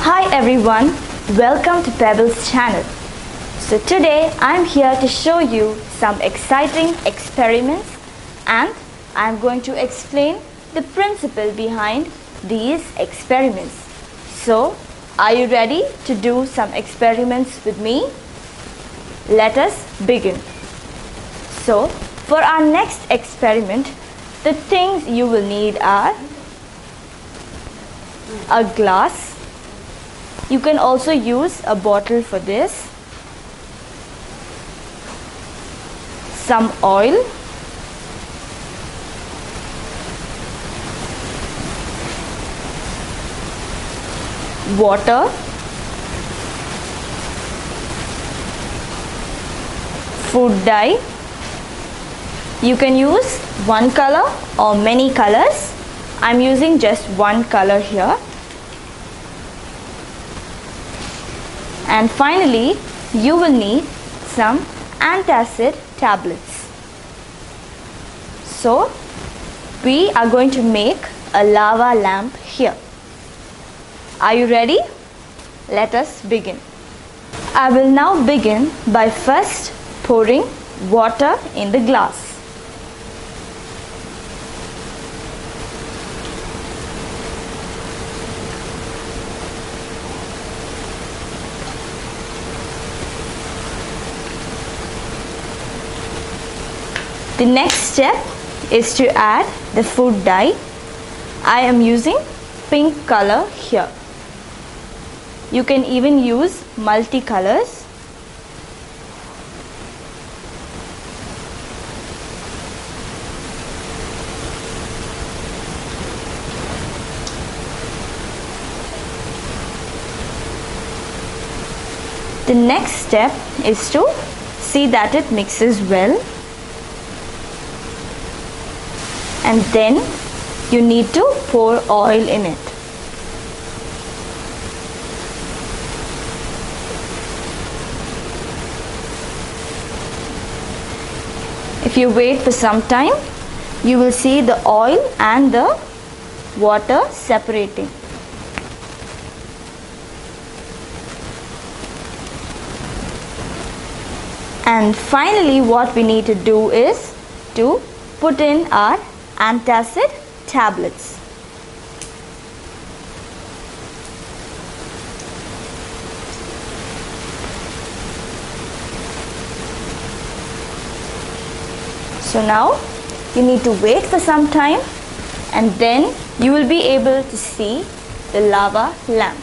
Hi everyone, welcome to Pebbles channel. So today I'm here to show you some exciting experiments and I'm going to explain the principle behind these experiments. So are you ready to do some experiments with me? Let us begin. So for our next experiment, the things you will need are a glass. You can also use a bottle for this, some oil, water, food dye. You can use one color or many colors. I'm using just one color here. And finally, you will need some antacid tablets. So, we are going to make a lava lamp here. Are you ready? Let us begin. I will now begin by first pouring water in the glass. The next step is to add the food dye. I am using pink color here. You can even use multicolors. The next step is to see that it mixes well. And then you need to pour oil in it. If you wait for some time, you will see the oil and the water separating. And finally, what we need to do is to put in our antacid tablets. So now you need to wait for some time and then you will be able to see the lava lamp.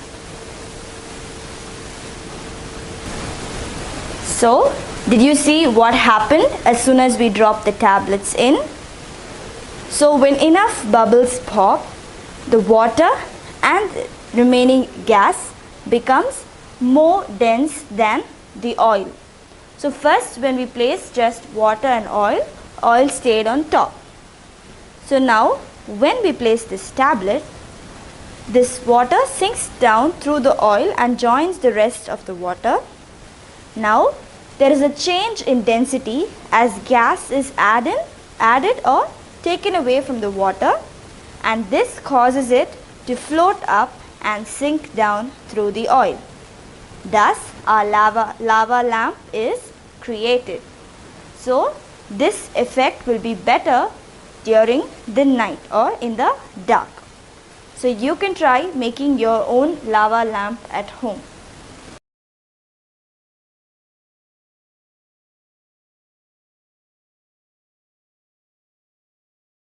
So did you see what happened as soon as we dropped the tablets in? So when enough bubbles pop, the water and remaining gas becomes more dense than the oil. So first when we placed just water and oil stayed on top. So now when we place this tablet, this water sinks down through the oil and joins the rest of the water. Now there is a change in density as gas is added or taken away from the water, and this causes it to float up and sink down through the oil. Thus our lava lamp is created. So this effect will be better during the night or in the dark. So you can try making your own lava lamp at home.